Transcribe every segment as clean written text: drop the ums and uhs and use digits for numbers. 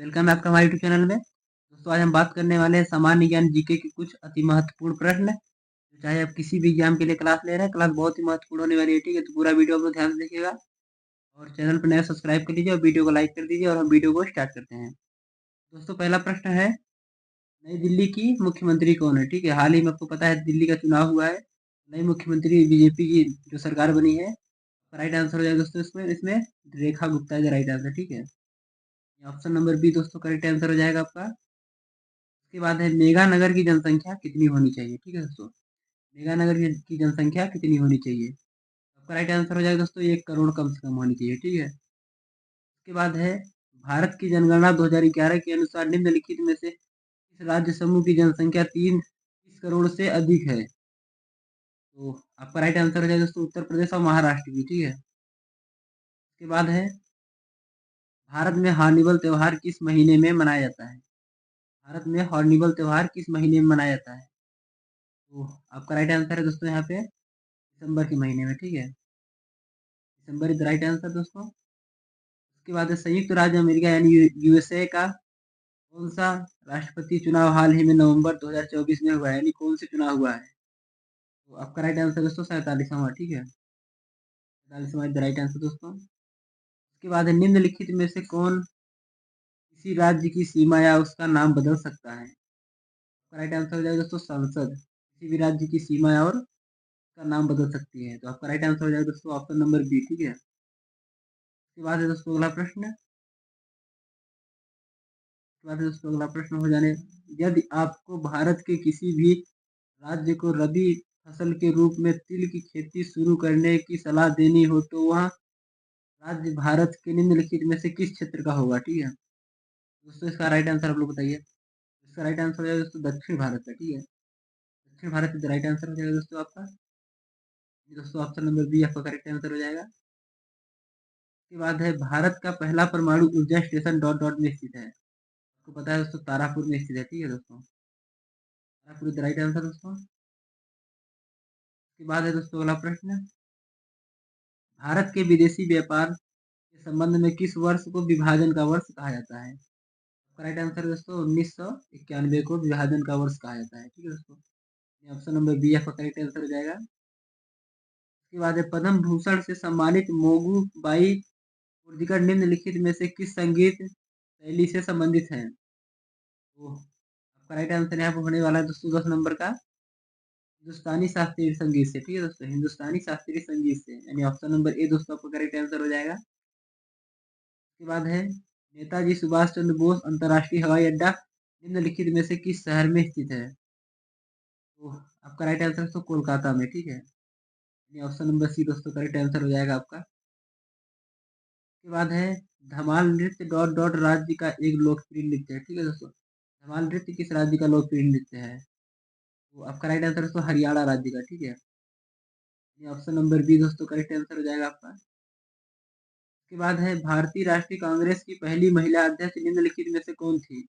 Welcome है आपका हमारे यूट्यूब चैनल में। दोस्तों आज हम बात करने वाले हैं सामान्य ज्ञान जीके के कुछ अति महत्वपूर्ण प्रश्न। चाहे आप किसी भी एग्जाम के लिए क्लास ले रहे हैं, क्लास बहुत ही महत्वपूर्ण होने वाली है। ठीक है, तो पूरा वीडियो आप लोग ध्यान से देखिएगा और चैनल पर नया सब्सक्राइब कर लीजिए और वीडियो को लाइक कर दीजिए और हम वीडियो को स्टार्ट करते हैं। दोस्तों पहला प्रश्न है, नई दिल्ली की मुख्यमंत्री कौन है? ठीक है, हाल ही में आपको पता है दिल्ली का चुनाव हुआ है। नई मुख्यमंत्री बीजेपी की जो सरकार बनी है। राइट आंसर हो जाएगा दोस्तों इसमें इसमें Rekha Gupta is right answer. ठीक है, ऑप्शन नंबर बी दोस्तों करेक्ट आंसर हो जाएगा आपका। उसके बाद है मेगानगर की जनसंख्या कितनी होनी चाहिए? ठीक है दोस्तों, मेगानगर की जनसंख्या कितनी होनी चाहिए? आपका राइट आंसर हो जाएगा दोस्तों 1 करोड़ कम से कम होनी चाहिए। ठीक है, उसके बाद है भारत की जनगणना 2011 के अनुसार निम्नलिखित में से किस राज्य समूह की जनसंख्या 30 करोड़ से अधिक है? तो आपका राइट आंसर हो जाएगा दोस्तों उत्तर प्रदेश और महाराष्ट्र की। ठीक है, उसके बाद है भारत में हॉर्नबिल त्योहार किस महीने में मनाया जाता है? भारत में हॉर्नबिल त्योहार किस महीने में मनाया जाता है? तो आपका राइट आंसर है दोस्तों यहाँ पे दिसंबर के महीने में। ठीक है, दिसंबर इज राइट आंसर दोस्तों। उसके बाद है संयुक्त राज्य अमेरिका यानी यूएसए का कौन सा राष्ट्रपति चुनाव हाल ही में नवंबर 2024 में हुआ है? यानी कौन से चुनाव हुआ है? तो आपका राइट आंसर दोस्तों 47वां। ठीक है, 47वां इज राइट आंसर दोस्तों। उसके बाद है निम्नलिखित में से कौन किसी राज्य की सीमा या उसका नाम बदल सकता है? आपका राइट आंसर हो जाएगा दोस्तों संसद। किसी भी राज्य की सीमा और उसका नाम बदल सकती है। तो आपका राइट आंसर हो जाएगा दोस्तों ऑप्शन नंबर बी। ठीक है, उसके बाद है दोस्तों अगला प्रश्न। दोस्तों अगला प्रश्न हो जाने, यदि आपको भारत के किसी भी राज्य को रबी फसल के रूप में तिल की खेती शुरू करने की सलाह देनी हो तो वह राज्य भारत के निम्नलिखित में से किस क्षेत्र का होगा? ठीक है दोस्तों, इसका राइट आंसर आप लोग बताइए। इसका राइट आंसर हो जाएगा दोस्तों दक्षिण भारत का। ठीक है, दक्षिण भारत का राइट आंसर हो जाएगा दोस्तों आपका। ये दोस्तों ऑप्शन नंबर बी आपका करेक्ट आंसर हो जाएगा। उसके बाद है भारत का पहला परमाणु ऊर्जा स्टेशन डॉट डॉट में स्थित है। आपको पता है दोस्तों तारापुर में स्थित है। ठीक है दोस्तों, तारापुर राइट आंसर दोस्तों। उसके बाद है दोस्तों अगला प्रश्न, भारत के विदेशी व्यापार के संबंध में किस वर्ष को विभाजन का वर्ष कहा जाता है? आपका राइट आंसर दोस्तों 1991 को विभाजन का वर्ष कहा जाता है। ठीक है दोस्तों, ऑप्शन नंबर बी आपका करेक्ट आंसर हो जाएगा। उसके बाद है पद्म भूषण से सम्मानित मोगू बाई कुर्दिकर निम्नलिखित में से किस संगीत शैली से संबंधित है? तो आपका राइट आंसर यहाँ पर होने वाला है दोस्तों 10 नंबर का हिंदुस्तानी शास्त्रीय संगीत से। ठीक है दोस्तों, हिंदुस्तानी शास्त्रीय संगीत से, यानी ऑप्शन नंबर ए दोस्तों आपका करेक्ट आंसर हो जाएगा। उसके बाद है नेताजी सुभाष चंद्र बोस अंतर्राष्ट्रीय हवाई अड्डा निम्नलिखित में से किस शहर में स्थित है? तो आपका राइट आंसर दोस्तों कोलकाता में। ठीक है, ऑप्शन नंबर सी दोस्तों करेक्ट आंसर हो जाएगा आपका। उसके बाद है धमाल नृत्य डॉट डॉट राज्य का एक लोकप्रिय नृत्य है। ठीक है दोस्तों, धमाल नृत्य किस राज्य का लोकप्रिय नृत्य है? तो आपका राइट आंसर दोस्तों हरियाणा राज्य का। ठीक है, ऑप्शन नंबर बी दोस्तों करेक्ट आंसर हो जाएगा आपका। उसके बाद है भारतीय राष्ट्रीय कांग्रेस की पहली महिला अध्यक्ष निम्नलिखित में से कौन थी?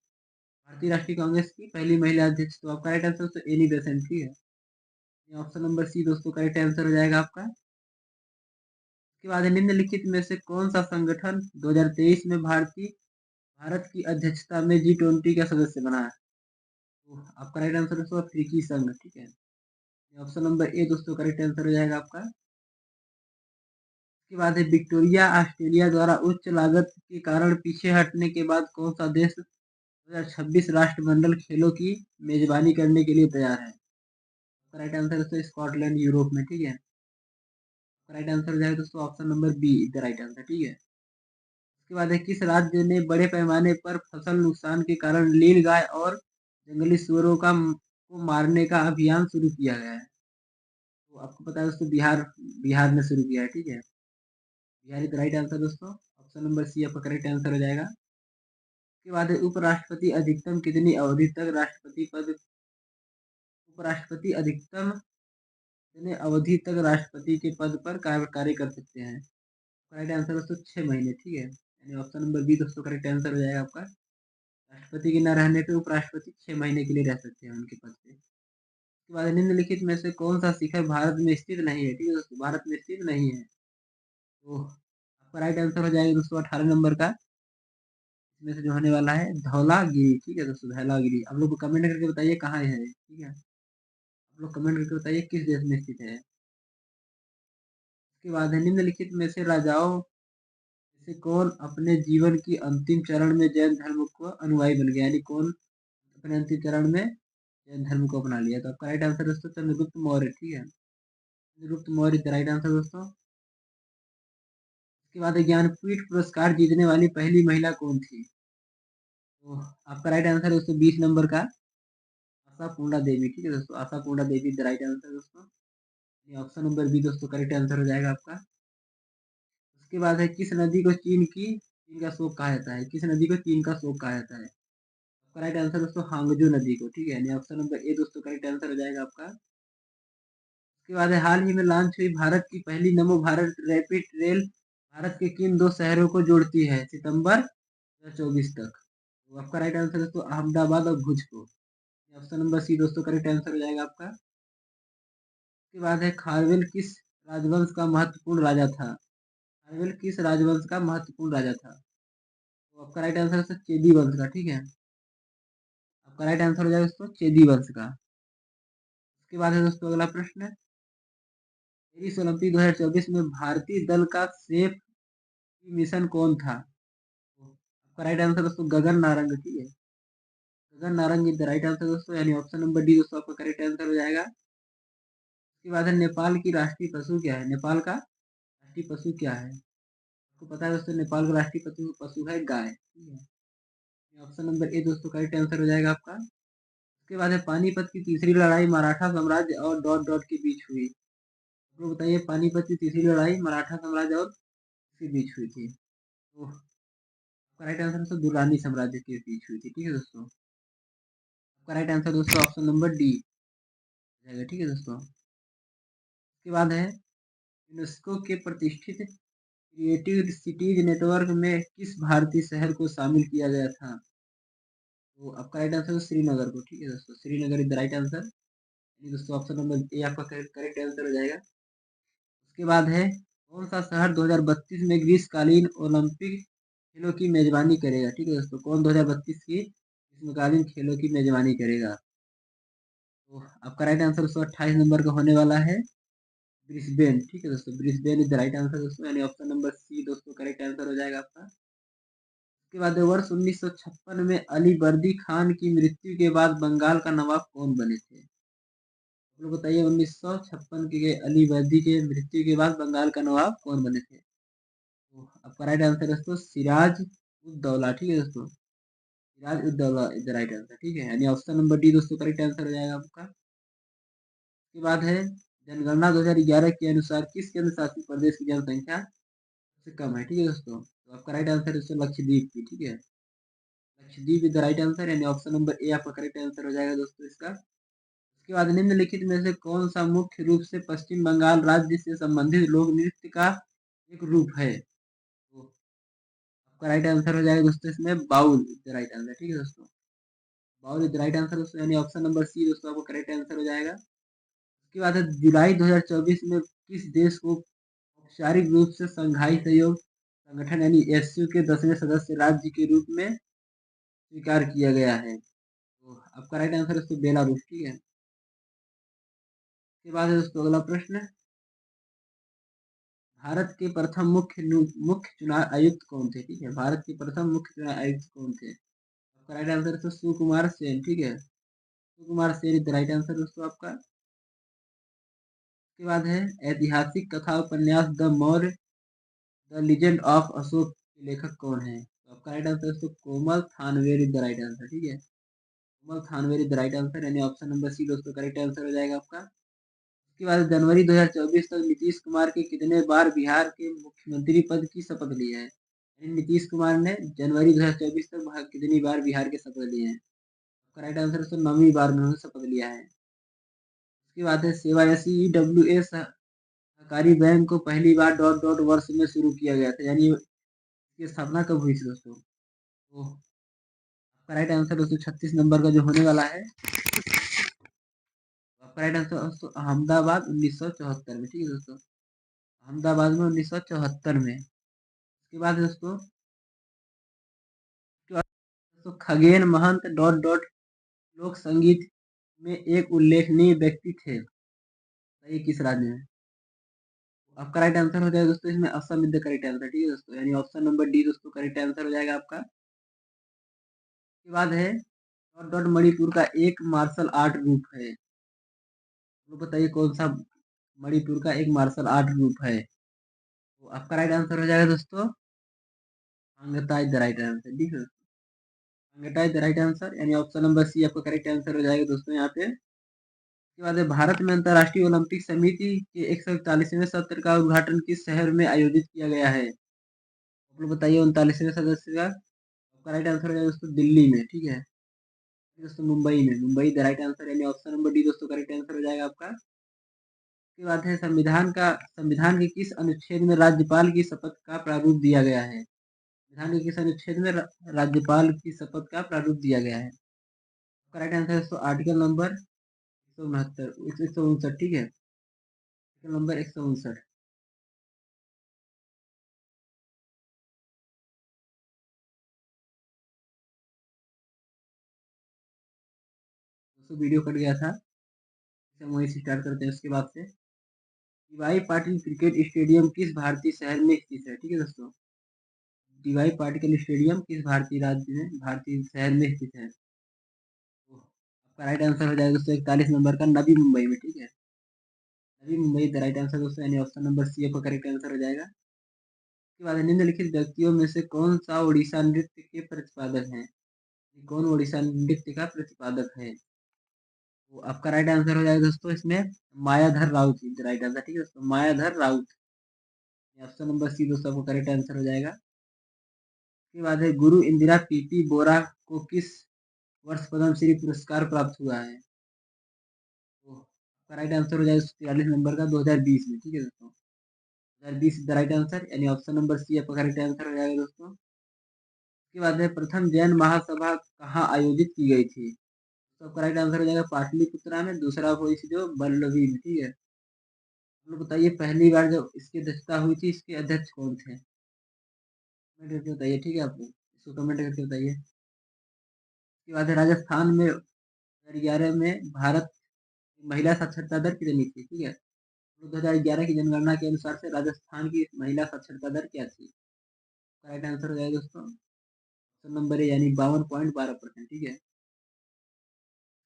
भारतीय राष्ट्रीय कांग्रेस की पहली महिला अध्यक्ष, तो आपका राइट आंसर दोस्तों एनी बेसेंट। ठीक है, ऑप्शन नंबर सी दोस्तों करेक्ट आंसर हो जाएगा आपका। उसके बाद है निम्नलिखित में से कौन सा संगठन 2023 में भारत की अध्यक्षता में G20 का सदस्य बना है? तो आपका राइट आंसर दोस्तों अफ्रीकी संघ। ठीक है, ऑप्शन नंबर ए दोस्तों करेक्ट आंसर हो जाएगा आपका। उसके बाद है विक्टोरिया ऑस्ट्रेलिया द्वारा उच्च लागत के कारण पीछे हटने के बाद कौन सा देश 2026 राष्ट्रमंडल खेलों की मेजबानी करने के लिए तैयार है? राइट आंसर दोस्तों स्कॉटलैंड यूरोप में। ठीक है, राइट आंसर हो जाएगा दोस्तों option number be the right answer. ठीक है, उसके बाद है किस राज्य ने बड़े पैमाने पर फसल नुकसान के कारण नील गाय और जंगली सुअरों को मारने का अभियान शुरू किया गया है? तो आपको पता है दोस्तों बिहार ने शुरू किया है। ठीक है, बिहार इज राइट आंसर दोस्तों, ऑप्शन नंबर सी आपका करेक्ट आंसर हो जाएगा। उसके बाद है उपराष्ट्रपति अधिकतम कितनी अवधि तक उपराष्ट्रपति अधिकतम कितने अवधि तक राष्ट्रपति के पद पर कार्य कर सकते हैं? राइट आंसर दोस्तों 6 महीने। ठीक है, यानी ऑप्शन नंबर बी दोस्तों करेक्ट आंसर हो जाएगा आपका। राष्ट्रपति के न रहने पे उपराष्ट्रपति 6 महीने के लिए रह सकते हैं उनके पद पे। उसके बाद निम्नलिखित में से कौन सा शिखर भारत में स्थित नहीं है? ठीक है दोस्तों, भारत में स्थित नहीं है। तो आपका राइट आंसर हो जाएगा दोस्तों 18 नंबर का इसमें से जो होने वाला है धौलागिरी, ठीक है दोस्तों, धौलागिरी। आप लोग को कमेंट करके बताइए कहाँ है, ठीक है, आप लोग कमेंट करके बताइए किस देश में स्थित है। उसके बाद है निम्नलिखित में से राजाओं में से कौन अपने जीवन की अंतिम चरण में जैन धर्म को अनुयायी बन गया, यानी कौन अपने अंतिम चरण में जैन धर्म को अपना लिया। तो आपका राइट आंसर दोस्तों चंद्रगुप्त मौर्य, ठीक है, Chandragupta Maurya the right answer दोस्तों। उसके बाद ज्ञानपीठ पुरस्कार जीतने वाली पहली महिला कौन थी। तो आपका राइट आंसर दोस्तों 20 नंबर का आशापूर्णा देवी, ठीक है दोस्तों, आशापूर्णा देवी द राइट आंसर दोस्तों। ऑप्शन नंबर बी दोस्तों करेक्ट आंसर हो जाएगा आपका। उसके बाद है किस नदी को चीन का शोक कहा जाता है, किस नदी को चीन का शोक कहा जाता है। आपका राइट आंसर दोस्तों हांगजो नदी को, ठीक है, ऑप्शन नंबर ए दोस्तों करेक्ट आंसर हो जाएगा आपका। उसके बाद है हाल ही में लॉन्च हुई भारत की पहली नमो भारत रैपिड रेल भारत के किन दो शहरों को जोड़ती है सितंबर 2024 तक। तो आपका राइट आंसर दोस्तों अहमदाबाद और भुज को, ऑप्शन नंबर सी दोस्तों करेक्ट आंसर हो जाएगा आपका। उसके बाद है खारवेल किस राजवंश का महत्वपूर्ण राजा था, खारवेल किस राजवंश का महत्वपूर्ण राजा था। तो आपका राइट आंसर है चेदी वंश का, ठीक है, आपका राइट आंसर हो जाएगा दोस्तों चेदी वंश का। उसके बाद है दोस्तों अगला प्रश्न, पेरिस ओलंपिक 2024 में भारतीय दल का सेफ मिशन कौन था। तो आपका राइट आंसर दोस्तों गगन नारंग, ठीक है, Gagan Narang is the right answer दोस्तों, यानी ऑप्शन नंबर डी दोस्तों आपका करेक्ट आंसर हो जाएगा। उसके बाद है नेपाल की राष्ट्रीय पशु क्या है, नेपाल का राष्ट्रीय पशु क्या है। आपको पता है दोस्तों नेपाल का राष्ट्रीय पशु पशु है गाय, ठीक है, ऑप्शन नंबर ए दोस्तों करेक्ट आंसर हो जाएगा आपका। उसके बाद है पानीपत की तीसरी लड़ाई मराठा साम्राज्य और डॉट डॉट के बीच हुई। आप लोग बताइए पानीपत की तीसरी लड़ाई मराठा साम्राज्य और किसके बीच हुई थी। तो आपका राइट आंसर दोस्तों दुर्रानी साम्राज्य के बीच हुई थी, ठीक है दोस्तों, आपका राइट आंसर दोस्तों ऑप्शन नंबर डी हो जाएगा, ठीक है दोस्तों। उसके बाद है यूनेस्को के प्रतिष्ठित क्रिएटिव सिटीज नेटवर्क में किस भारतीय शहर को शामिल किया गया था। तो आपका राइट आंसर श्रीनगर को, ठीक है दोस्तों, Srinagar is the right answer, दोस्तों ऑप्शन नंबर ए आपका करेक्ट आंसर हो जाएगा। उसके बाद है कौन सा शहर 2032 में ग्रीष्मकालीन ओलंपिक खेलों की मेजबानी करेगा, ठीक है दोस्तों, कौन 2032 की ग्रीष्मकालीन खेलों की मेजबानी करेगा। तो आपका राइट आंसर दोस्तों 28 नंबर का होने वाला है ब्रिस्बेन, ठीक है दोस्तों, Brisbane is the right answer दोस्तों, यानी ऑप्शन नंबर सी दोस्तों करेक्ट आंसर हो जाएगा आपका। उसके बाद वर्ष 1956 में अली वर्दी खान की मृत्यु के बाद बंगाल का नवाब कौन बने थे। आप लोग बताइए 1956 के अली वर्दी के मृत्यु के बाद बंगाल का नवाब कौन बने थे। तो आपका राइट आंसर है दोस्तों सिराज उद दौला, ठीक है दोस्तों, Siraj ud Daula is the right answer, ठीक है, यानी ऑप्शन नंबर डी दोस्तों करेक्ट आंसर हो जाएगा आपका। उसके बाद है जनगणना 2011 के अनुसार किस केंद्र शासित प्रदेश की जनसंख्या सबसे कम है, ठीक है दोस्तों। तो आपका राइट आंसर है दोस्तों लक्षद्वीप की, ठीक है, Lakshadweep is the right answer, यानी ऑप्शन नंबर ए आपका करेक्ट आंसर हो जाएगा दोस्तों इसका। उसके बाद निम्नलिखित में से कौन सा मुख्य रूप से पश्चिम बंगाल राज्य से संबंधित लोक नृत्य का एक रूप है। तो आपका राइट आंसर हो जाएगा दोस्तों इसमें bowl is the right answer, ठीक है दोस्तों, bowl is the right answer दोस्तों, यानी ऑप्शन नंबर सी दोस्तों आपको करेक्ट आंसर हो जाएगा। उसके बाद है जुलाई 2024 में किस देश को औपचारिक रूप से संघाई सहयोग संगठन यानी एससीओ के 10वें सदस्य राज्य के रूप में स्वीकार किया गया है। तो आपका राइट आंसर दोस्तों बेलारूस, ठीक है। उसके बाद है दोस्तों अगला प्रश्न, भारत के प्रथम मुख्य चुनाव आयुक्त कौन थे, ठीक है, भारत के प्रथम मुख्य चुनाव आयुक्त कौन थे। आपका राइट आंसर दोस्तों सुकुमार सेन, ठीक है, Sukumar Sen is the right answer दोस्तों आपका। उसके बाद है ऐतिहासिक कथा उपन्यास the Maurya the legend of Ashok के लेखक कौन है। तो आपका राइट आंसर दोस्तों Komal Thanver is the right answer, ठीक है, Komal Thanver is the right answer, यानी ऑप्शन नंबर सी दोस्तों करेक्ट आंसर हो जाएगा आपका। उसके बाद जनवरी 2024 तक नीतीश कुमार के कितने बार बिहार के मुख्यमंत्री पद की शपथ ली है, यानी नीतीश कुमार ने जनवरी 2024 तक कितनी बार बिहार के शपथ लिए हैं। आपका राइट आंसर दोस्तों 9वीं बार में उन्होंने शपथ लिया है। उसके बाद है CYSEWA सहकारी बैंक को पहली बार डॉट डॉट वर्ष में शुरू किया गया था, यानी इसकी स्थापना कब हुई थी दोस्तों। तो आपका राइट आंसर दोस्तों 36 नंबर का जो होने वाला है, आपका राइट आंसर दोस्तों अहमदाबाद 1974 में, ठीक है दोस्तों, अहमदाबाद में 1974 में। उसके बाद दोस्तों तो खगेन महंत डॉट डॉट लोक संगीत में एक उल्लेखनीय व्यक्ति थे। ये किस राज्य में? आपका राइट आंसर हो जाएगा दोस्तों इसमें Assam is the correct answer. ठीक है दोस्तों, यानी ऑप्शन नंबर डी दोस्तों करेक्ट आंसर हो जाएगा आपका। उसके बाद है डॉट डॉट मणिपुर का एक मार्शल आर्ट रूप है। तो बताइए कौन सा मणिपुर का एक मार्शल आर्ट रूप है? तो आपका राइट आंसर हो जाएगा दोस्तों अंगता इज द राइट आंसर। ठीक है, अंगता इज द राइट आंसर, यानी ऑप्शन नंबर सी आपका करेक्ट आंसर हो जाएगा दोस्तों यहाँ पे। उसके बाद है भारत में अंतर्राष्ट्रीय ओलंपिक समिति के 141वें सत्र का उद्घाटन किस शहर में आयोजित किया गया है? आप लोग बताइए 39वें सदस्य का। आपका राइट आंसर हो जाएगा दोस्तों दिल्ली में। ठीक है दोस्तों, मुंबई में, मुंबई द राइट आंसर, यानी ऑप्शन नंबर डी दोस्तों करेक्ट आंसर हो जाएगा आपका। उसके बाद है संविधान के किस अनुच्छेद में राज्यपाल की शपथ का प्रारूप दिया गया है? संविधान के किस अनुच्छेद में राज्यपाल की शपथ का प्रारूप दिया गया है? करेक्ट आंसर है दोस्तों आर्टिकल नंबर 169, 159। ठीक है, आर्टिकल नंबर 159। दोस्तों वीडियो कट गया था, इसे हम वहीं से स्टार्ट करते हैं। उसके बाद से डीवाई पाटिल क्रिकेट स्टेडियम किस भारतीय शहर में स्थित है? ठीक है दोस्तों, डीवाई पाटिल स्टेडियम किस भारतीय राज्य में, भारतीय शहर में स्थित है? तो आपका राइट आंसर हो जाएगा दोस्तों 41 नंबर का नवी मुंबई में। ठीक है, Navi Mumbai the right answer दोस्तों, यानी ऑप्शन नंबर सी आपका करेक्ट आंसर हो जाएगा। उसके बाद निम्नलिखित व्यक्तियों में से कौन सा ओडिशा नृत्य के प्रतिपादक है? कौन ओडिशा नृत्य का प्रतिपादक है? तो आपका राइट आंसर हो जाएगा दोस्तों इसमें मायाधर राउत राइट आंसर। ठीक है दोस्तों, Mayadhar Rout, option number C दोस्तों आपको करेक्ट आंसर हो जाएगा। उसके बाद है गुरु इंदिरा पीटी बोरा को किस वर्ष पद्मश्री पुरस्कार प्राप्त हुआ है? तो आपका राइट आंसर हो जाएगा 43 नंबर का 2020 में। ठीक है दोस्तों, 2020 द राइट आंसर, यानी ऑप्शन नंबर सी आपका करेक्ट आंसर हो जाएगा दोस्तों। उसके बाद है प्रथम जैन महासभा कहाँ आयोजित की गई थी? तो आपका राइट आंसर हो जाएगा पाटलिपुत्रा में, दूसरा हुई थी जो बल्लभी में। ठीक है, आप लोग बताइए पहली बार जब इसकी अध्यक्षता हुई थी इसके अध्यक्ष कौन थे? कमेंट करके बताइए। ठीक है, आप लोग इसको कमेंट करके बताइए। उसके बाद है राजस्थान में 2011 में भारत महिला साक्षरता दर कितनी थी? ठीक है, 2011 की जनगणना के अनुसार से राजस्थान की महिला साक्षरता दर क्या थी? राइट आंसर हो जाएगा दोस्तों ऑप्शन नंबर ए, यानी 52.12%। ठीक है,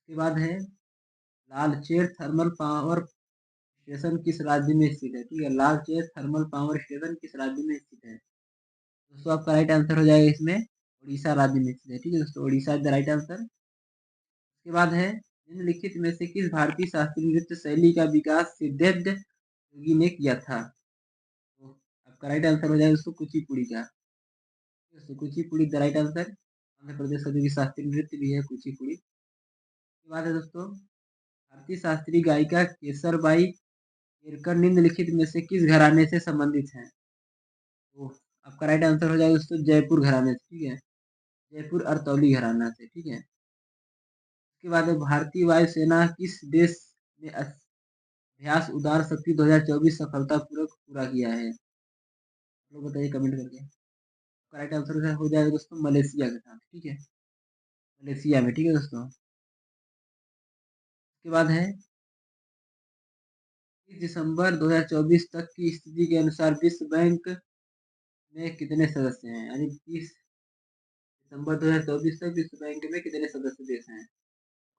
उसके बाद है लालचेर थर्मल पावर स्टेशन किस राज्य में स्थित है? ठीक है, लालचेर थर्मल पावर स्टेशन किस राज्य में स्थित है? दोस्तों आपका राइट आंसर हो जाएगा इसमें उड़ीसा राज्य में स्थित है। ठीक है दोस्तों, Orissa is the right answer. उसके बाद है निम्नलिखित में से किस भारतीय शास्त्रीय नृत्य शैली का विकास सिद्धेश्वर योगी ने किया था? तो आपका राइट आंसर हो जाएगा दोस्तों कुचिपुड़ी का। दोस्तों Kuchipudi the right answer, Andhra Pradesh का जो कि शास्त्रीय नृत्य भी है कुचिपुड़ी। उसके बाद है दोस्तों भारतीय शास्त्रीय गायिका केसरबाई केरकर निम्नलिखित में से किस घराने से संबंधित है? तो आपका राइट आंसर हो जाएगा दोस्तों जयपुर घराने से। ठीक है, जयपुर अरतौली घराना से। ठीक है, उसके बाद भारतीय वायुसेना किस देश ने अभ्यास उदार शक्ति 2024 सफलतापूर्वक पूरा किया है? लोग बताइए कमेंट करके। करेक्ट आंसर हो जाएगा दोस्तों मलेशिया के साथ। ठीक है, मलेशिया में। ठीक है दोस्तों, उसके बाद है 30 दिसंबर 2024 तक की स्थिति के अनुसार विश्व बैंक में कितने सदस्य हैं? यानी 30 दिसंबर 2024 तक विश्व बैंक में कितने सदस्य देश हैं?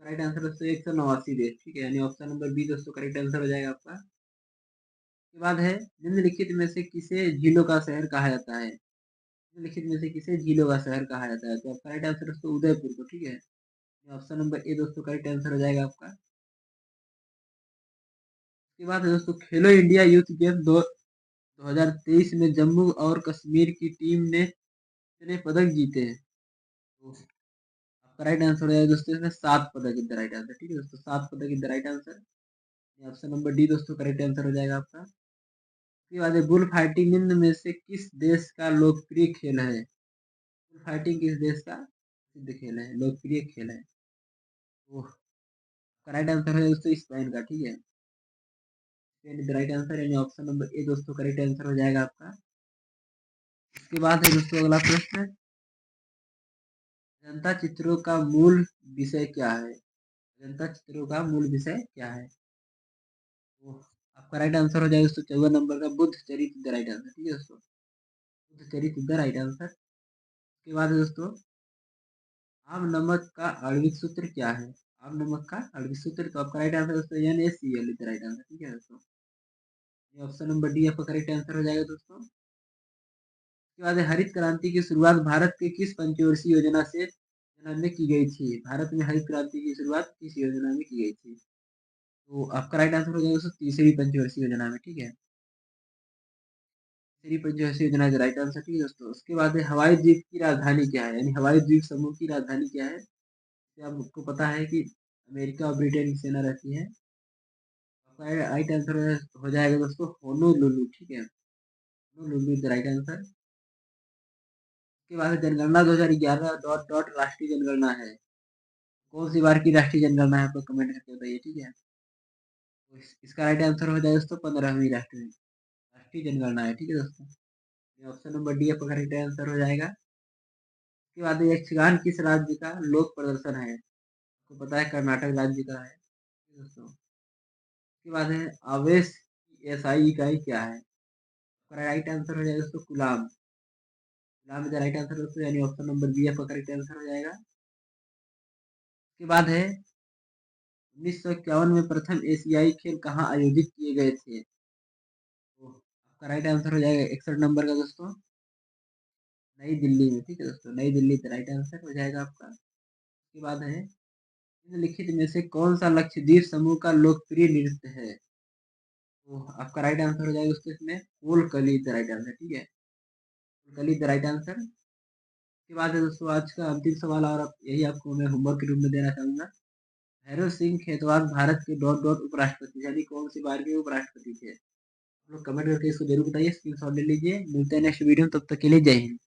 करेक्ट आंसर दोस्तों 189 देश। ठीक है, यानी ऑप्शन नंबर बी दोस्तों करेक्ट आंसर हो जाएगा आपका। उसके बाद है निम्नलिखित में से किसे झीलों का शहर कहा जाता है? निम्नलिखित में से किसे झीलों का शहर कहा जाता है? तो करेक्ट आंसर दोस्तों उदयपुर को। ठीक है, ऑप्शन नंबर ए दोस्तों करेक्ट आंसर हो जाएगा आपका। उसके बाद है दोस्तों खेलो इंडिया यूथ गेम 2023 में जम्मू और कश्मीर की टीम ने कितने पदक जीते हैं? तो आपका राइट आंसर हो जाएगा दोस्तों इसमें 7 पदक इज द राइट आंसर। ठीक है दोस्तों, 7 पदक is the right answer, option number D दोस्तों करेक्ट आंसर हो जाएगा आपका। उसके बाद है बुल फाइटिंग निम्न में से किस देश का लोकप्रिय खेल है? बुल फाइटिंग किस देश का सिद्ध खेल है, लोकप्रिय खेल है? तो राइट आंसर है दोस्तों स्पेन का। ठीक है, Spain is the right answer, यानी ऑप्शन नंबर ए दोस्तों करेक्ट आंसर हो जाएगा आपका। उसके बाद है दोस्तों अगला प्रश्न, अजंता चित्रों का मूल विषय क्या है? अजंता चित्रों का मूल विषय क्या है? तो आपका राइट आंसर हो जाएगा दोस्तों 14 नंबर का बुद्ध चरित्र द राइट आंसर। ठीक है दोस्तों, बुद्ध चरित्र द राइट आंसर। उसके बाद है दोस्तों, आम नमक का आणविक सूत्र क्या है? आम नमक का आणविक सूत्र, तो आपका राइट आंसर दोस्तों NaCl द राइट आंसर। ठीक है दोस्तों, ये ऑप्शन नंबर डी आपका करेक्ट आंसर हो जाएगा दोस्तों। उसके बाद है, हरित क्रांति की शुरुआत भारत के किस पंचवर्षीय योजना में की गई थी? भारत में हरित क्रांति की शुरुआत किस योजना में की गई थी? तो आपका राइट आंसर हो जाएगा दोस्तों तीसरी पंचवर्षीय योजना में। ठीक है, तीसरी पंचवर्षीय योजना इज राइट आंसर। ठीक है दोस्तों, उसके बाद है, हवाई द्वीप की राजधानी क्या है? यानी हवाई द्वीप समूह की राजधानी क्या है? जैसे आपको पता है कि अमेरिका और ब्रिटेन की सेना रहती है। आपका राइट आंसर हो जाएगा दोस्तों होनोलुलु। ठीक है, Honolulu is the right answer. उसके बाद है, जनगणना 2011 डॉट डॉट राष्ट्रीय जनगणना है, कौन सी बार की राष्ट्रीय जनगणना है? आपको कमेंट करके बताइए। ठीक है, तो इसका राइट आंसर हो जाएगा दोस्तों 15वीं राष्ट्रीय राष्ट्रीय जनगणना है। ठीक है दोस्तों, ये ऑप्शन नंबर डी आपका करेक्ट आंसर हो जाएगा। उसके बाद यक्षगान किस राज्य का लोक प्रदर्शन है? आपको पता है कर्नाटक राज्य का है। ठीक है दोस्तों, उसके बाद है, आवेश की एसआई इकाई क्या है? आपका राइट आंसर हो जाएगा दोस्तों गुलाम। गुलाम इज द राइट आंसर दोस्तों, यानी ऑप्शन नंबर बी आपका करेक्ट आंसर हो जाएगा। उसके बाद है, 1951 में प्रथम एशियाई खेल कहाँ आयोजित किए गए थे? तो आपका राइट आंसर हो जाएगा 61 नंबर का दोस्तों, नई दिल्ली में। ठीक है दोस्तों, नई दिल्ली का राइट आंसर हो जाएगा आपका। उसके बाद है, निम्नलिखित में से कौन सा लक्षद्वीप समूह का लोकप्रिय नृत्य है? तो आपका राइट आंसर हो जाएगा दोस्तों इसमें कोलकली द राइट आंसर। ठीक है, कोलकली द राइट आंसर। उसके बाद है दोस्तों आज का अंतिम सवाल, और यही आपको मैं होमवर्क के रूप में देना चाहूंगा। भैरव सिंह खेतवाल भारत के डॉट डॉट उपराष्ट्रपति यानी कौन सी बार के उपराष्ट्रपति थे? आप लोग कमेंट करके इसको जरूर बताइए, स्क्रीनशॉट ले लीजिए। मिलते हैं नेक्स्ट वीडियो में, तब तक के लिए जय हिंद।